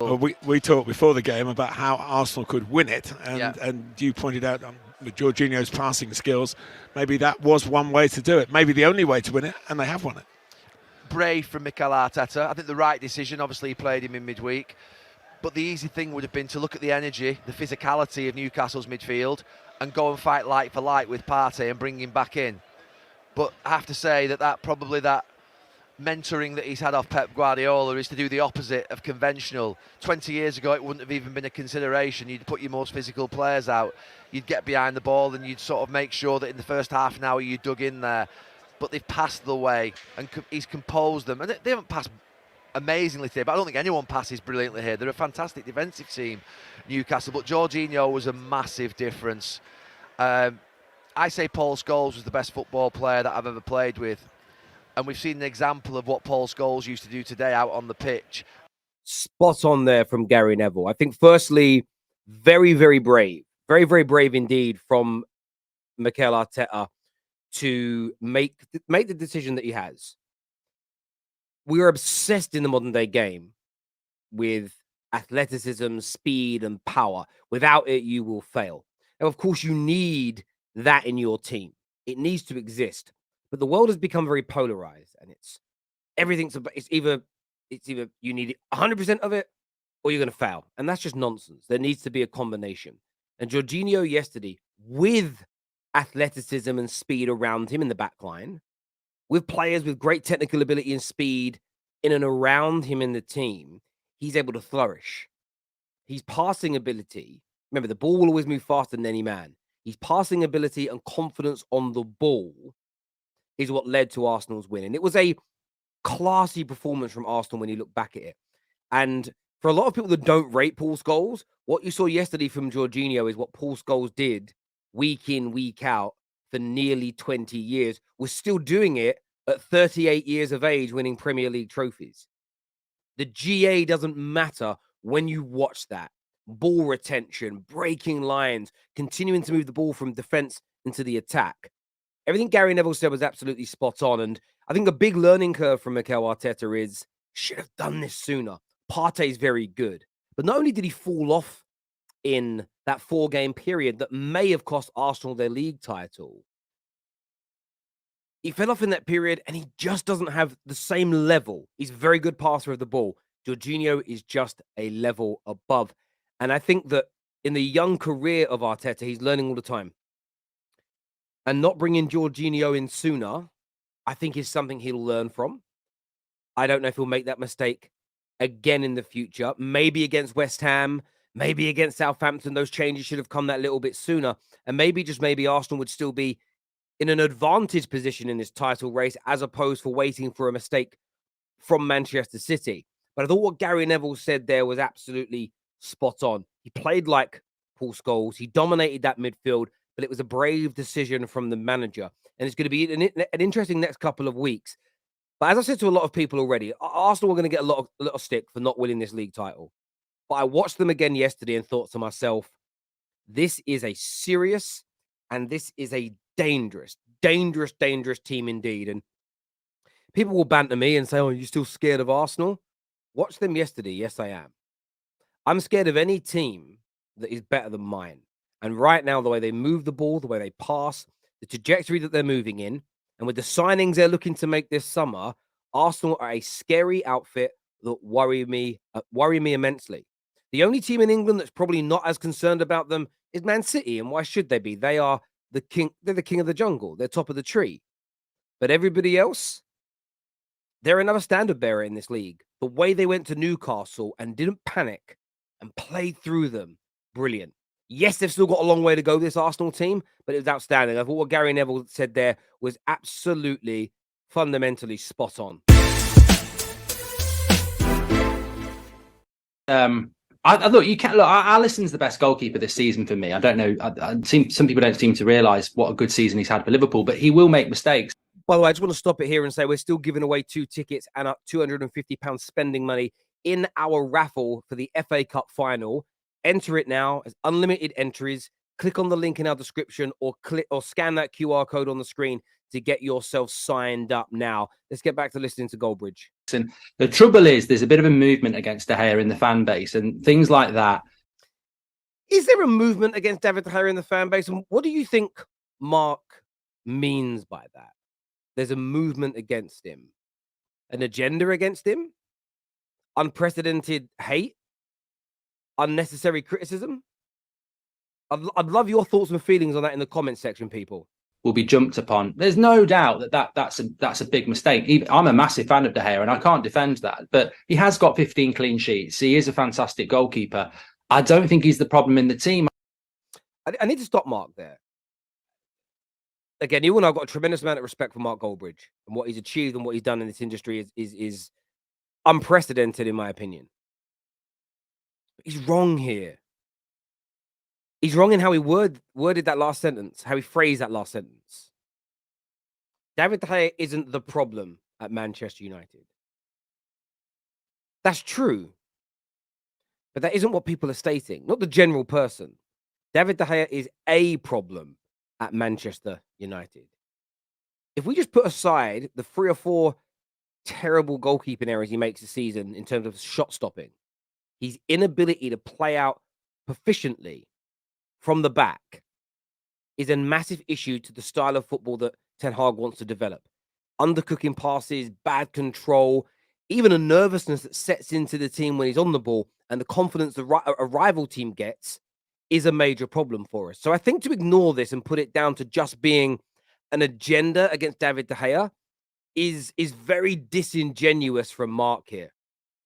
Well, we talked before the game about how Arsenal could win it, and you pointed out with Jorginho's passing skills, maybe that was one way to do it, maybe the only way to win it, and they have won it. Brave from Mikel Arteta. I think the right decision. Obviously, he played him in midweek. But the easy thing would have been to look at the energy, the physicality of Newcastle's midfield and go and fight light for light with Partey and bring him back in. But I have to say that mentoring that he's had off Pep Guardiola is to do the opposite of conventional. 20 years ago, it wouldn't have even been a consideration. You'd put your most physical players out. You'd get behind the ball and you'd sort of make sure that in the first half an hour you dug in there. But they've passed the way and he's composed them. And they haven't passed amazingly today, but I don't think anyone passes brilliantly here. They're a fantastic defensive team, Newcastle, but Jorginho was a massive difference. I say Paul Scholes was the best football player that I've ever played with, and we've seen an example of what Paul Scholes used to do today out on the pitch. Spot on there from Gary Neville. I think firstly, very, very brave. Very, very brave indeed from Mikel Arteta to make the decision that he has. We are obsessed in the modern day game with athleticism, speed, and power. Without it, you will fail. And of course, you need that in your team. It needs to exist. But the world has become very polarized, and it's either you need 100% of it, or you're going to fail, and that's just nonsense. There needs to be a combination. And Jorginho yesterday, with athleticism and speed around him in the back line, with players with great technical ability and speed in and around him in the team, he's able to flourish. His passing ability, remember, the ball will always move faster than any man. His passing ability and confidence on the ball is what led to Arsenal's win. And it was a classy performance from Arsenal when you look back at it. And for a lot of people that don't rate Paul Scholes, what you saw yesterday from Jorginho is what Paul Scholes did week in, week out for nearly 20 years, was still doing it at 38 years of age, winning Premier League trophies. The GA doesn't matter when you watch that. Ball retention, breaking lines, continuing to move the ball from defense into the attack. Everything Gary Neville said was absolutely spot on. And I think a big learning curve from Mikel Arteta is, should have done this sooner. Partey's very good. But not only did he fall off in that 4-game period that may have cost Arsenal their league title, he fell off in that period and he just doesn't have the same level. He's a very good passer of the ball. Jorginho is just a level above. And I think that in the young career of Arteta, he's learning all the time. And not bringing Jorginho in sooner, I think, is something he'll learn from. I don't know if he'll make that mistake again in the future. Maybe against West Ham, maybe against Southampton, those changes should have come that little bit sooner. And maybe, just maybe, Arsenal would still be in an advantage position in this title race, as opposed for waiting for a mistake from Manchester City. But I thought what Gary Neville said there was absolutely spot on. He played like Paul Scholes. He dominated that midfield, but it was a brave decision from the manager. And it's going to be an interesting next couple of weeks. But as I said to a lot of people already, Arsenal are going to get a lot of stick for not winning this league title. But I watched them again yesterday and thought to myself, this is a serious and this is a dangerous team indeed. And people will banter me and say, oh, are you still scared of Arsenal? Watch them yesterday. Yes, I am. I'm scared of any team that is better than mine. And right now, the way they move the ball, the way they pass, the trajectory that they're moving in, and with the signings they're looking to make this summer, Arsenal are a scary outfit that worry me immensely. The only team in England that's probably not as concerned about them is Man City. And why should they be? They are the king. They're the king of the jungle. They're top of the tree. But everybody else, they're another standard bearer in this league. The way they went to Newcastle and didn't panic and played through them, brilliant. Yes, they've still got a long way to go, this Arsenal team, but it was outstanding. I thought what Gary Neville said there was absolutely fundamentally spot on. I thought you can't look. Alisson's the best goalkeeper this season for me. I don't know. Some people don't seem to realise what a good season he's had for Liverpool, but he will make mistakes. By the way, I just want to stop it here and say we're still giving away 2 tickets and £250 spending money in our raffle for the FA Cup final. Enter it now as unlimited entries. Click on the link in our description or scan that QR code on the screen to get yourself signed up now. Let's get back to listening to Goldbridge. And the trouble is there's a bit of a movement against De Gea in the fan base and things like that. Is there a movement against David De Gea in the fan base? And what do you think Mark means by that? There's a movement against him. An agenda against him? Unprecedented hate? Unnecessary criticism? I'd love your thoughts and feelings on that in the comment section, people. Will be jumped upon. There's no doubt that's a big mistake. I'm a massive fan of De Gea and I can't defend that, but he has got 15 clean sheets. He is a fantastic goalkeeper. I don't think he's the problem in the team. I need to stop Mark there. Again, you and I've got a tremendous amount of respect for Mark Goldbridge and what he's achieved and what he's done in this industry is unprecedented in my opinion. But he's wrong here. He's wrong in how he worded that last sentence, how he phrased that last sentence. David De Gea isn't the problem at Manchester United. That's true. But that isn't what people are stating, not the general person. David De Gea is a problem at Manchester United. If we just put aside the 3 or 4 terrible goalkeeping errors he makes a season in terms of shot stopping, his inability to play out proficiently from the back is a massive issue to the style of football that Ten Hag wants to develop. Undercooking passes, bad control, even a nervousness that sets into the team when he's on the ball, and the confidence a rival team gets is a major problem for us. So I think to ignore this and put it down to just being an agenda against David De Gea is very disingenuous from Mark here.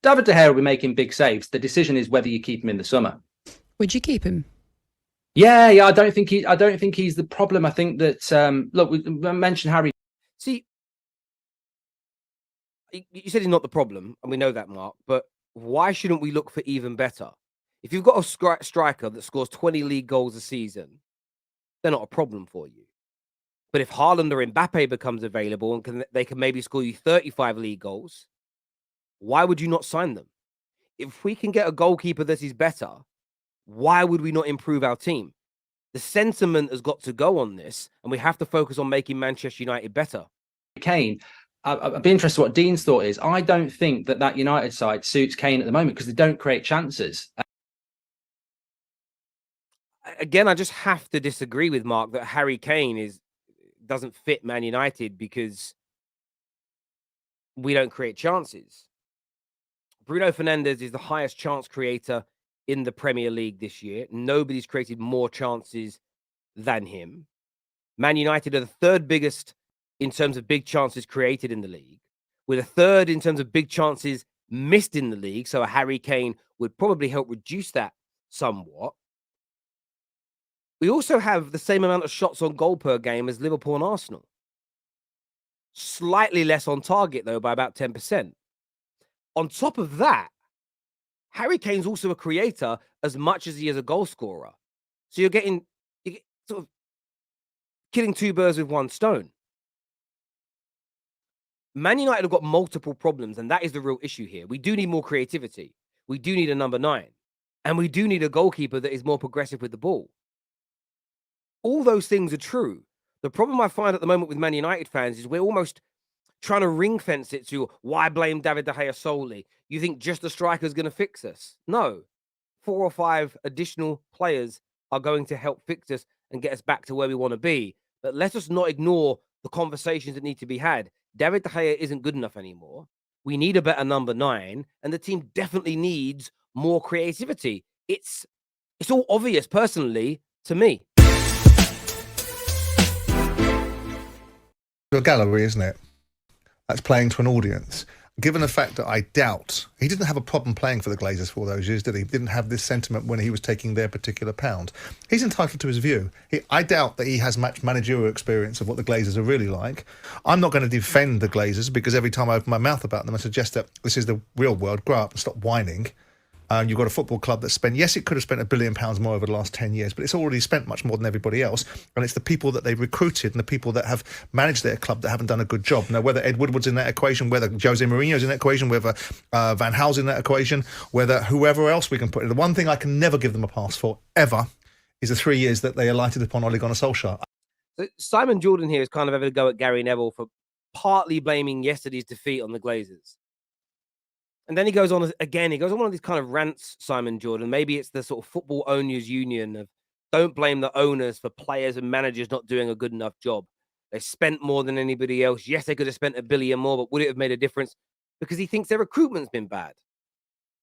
David De Gea will be making big saves. The decision is whether you keep him in the summer. Would you keep him? Yeah. I don't think he's the problem. I think that look, we mentioned Harry. See, you said he's not the problem, and we know that, Mark. But why shouldn't we look for even better? If you've got a striker that scores 20 league goals a season, they're not a problem for you. But if Haaland or Mbappe becomes available and they can maybe score you 35 league goals, why would you not sign them? If we can get a goalkeeper that is better, why would we not improve our team? The sentiment has got to go on this, and we have to focus on making Manchester United better. Kane, I'd be interested what Dean's thought is. I don't think that United side suits Kane at the moment because they don't create chances. Again, I just have to disagree with Mark that Harry Kane doesn't fit Man United because we don't create chances. Bruno Fernandes is the highest chance creator in the Premier League this year. Nobody's created more chances than him. Man United are the 3rd biggest in terms of big chances created in the league. We're the 3rd in terms of big chances missed in the league. So a Harry Kane would probably help reduce that somewhat. We also have the same amount of shots on goal per game as Liverpool and Arsenal. Slightly less on target, though, by about 10%. On top of that, Harry Kane's also a creator as much as he is a goal scorer. So you're sort of killing 2 birds with 1 stone. Man United have got multiple problems, and that is the real issue here. We do need more creativity. We do need a number 9. And we do need a goalkeeper that is more progressive with the ball. All those things are true. The problem I find at the moment with Man United fans is we're almost trying to ring fence it to why blame David De Gea solely? You think just the striker is going to fix us? No. 4 or 5 additional players are going to help fix us and get us back to where we want to be. But let us not ignore the conversations that need to be had. David De Gea isn't good enough anymore. We need a better number 9, and the team definitely needs more creativity. It's all obvious, personally, to me. A gallery, isn't it? That's playing to an audience. Given the fact that I doubt he didn't have a problem playing for the Glazers for all those years, did he? He didn't have this sentiment when he was taking their particular pound. He's entitled to his view. I doubt that he has much managerial experience of what the Glazers are really like. I'm not going to defend the Glazers because every time I open my mouth about them, I suggest that this is the real world. Grow up and stop whining. You've got a football club that's spent, yes, it could have spent £1 billion more over the last 10 years, but it's already spent much more than everybody else. And it's the people that they've recruited and the people that have managed their club that haven't done a good job. Now, whether Ed Woodward's in that equation, whether Jose Mourinho's in that equation, whether Van Gaal's in that equation, whether whoever else we can put in. The one thing I can never give them a pass for, ever, is the 3 years that they alighted upon Ole Gunnar Solskjaer. So Simon Jordan here is kind of having a go at Gary Neville for partly blaming yesterday's defeat on the Glazers. And then he goes on again. He goes on one of these kind of rants, Simon Jordan. Maybe it's the sort of football owners union of don't blame the owners for players and managers not doing a good enough job. They spent more than anybody else. Yes, they could have spent $1 billion more, but would it have made a difference? Because he thinks their recruitment's been bad.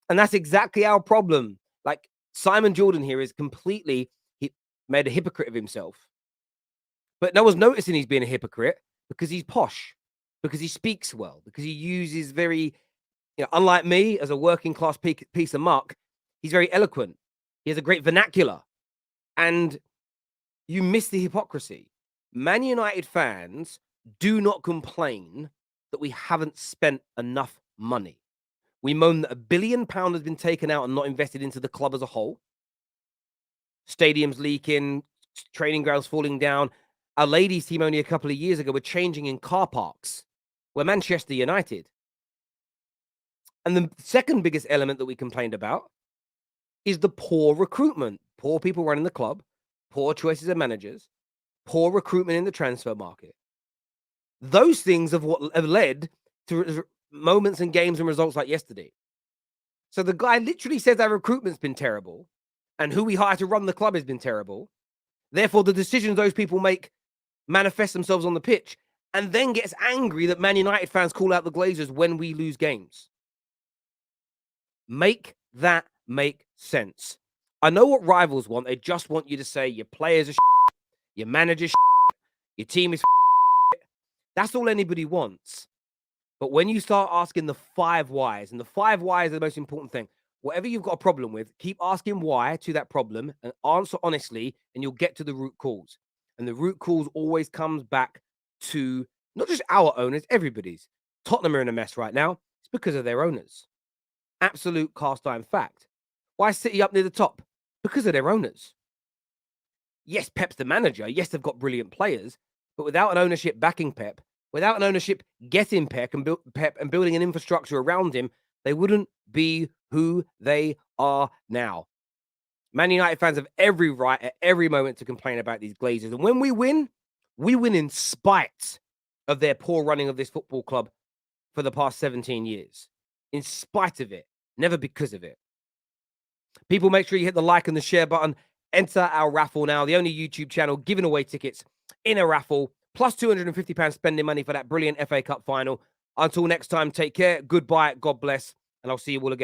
And that's exactly our problem. Like Simon Jordan here is completely made a hypocrite of himself. But no one's noticing he's being a hypocrite because he's posh, because he speaks well, because he uses very, unlike me as a working class piece of muck, he's very eloquent. He has a great vernacular. And you miss the hypocrisy. Man United fans do not complain that we haven't spent enough money. We moan that £1 billion has been taken out and not invested into the club as a whole. Stadiums leaking, training grounds falling down. Our ladies team only a couple of years ago were changing in car parks. We're Manchester United. And the second biggest element that we complained about is the poor recruitment. Poor people running the club, poor choices of managers, poor recruitment in the transfer market. Those things have led to moments and games and results like yesterday. So the guy literally says our recruitment's been terrible and who we hire to run the club has been terrible. Therefore, the decisions those people make manifest themselves on the pitch, and then gets angry that Man United fans call out the Glazers when we lose games. Make that make sense. I know what rivals want. They just want you to say your players are shit, your manager's shit, your team is shit. That's all anybody wants. But when you start asking the 5 whys, and the 5 whys are the most important thing, whatever you've got a problem with, keep asking why to that problem and answer honestly, and you'll get to the root cause. And the root cause always comes back to not just our owners, everybody's. Tottenham are in a mess right now. It's because of their owners. Absolute cast iron fact. Why is City up near the top? Because of their owners. Yes, Pep's the manager. Yes, they've got brilliant players. But without an ownership backing Pep, without an ownership getting Pep and building an infrastructure around him, they wouldn't be who they are now. Man United fans have every right at every moment to complain about these Glazers. And when we win in spite of their poor running of this football club for the past 17 years. In spite of it, never because of it. People, make sure you hit the like and the share button. Enter our raffle now, the only YouTube channel giving away tickets in a raffle, plus £250 spending money for that brilliant FA Cup final. Until next time, take care, goodbye, God bless, and I'll see you all again.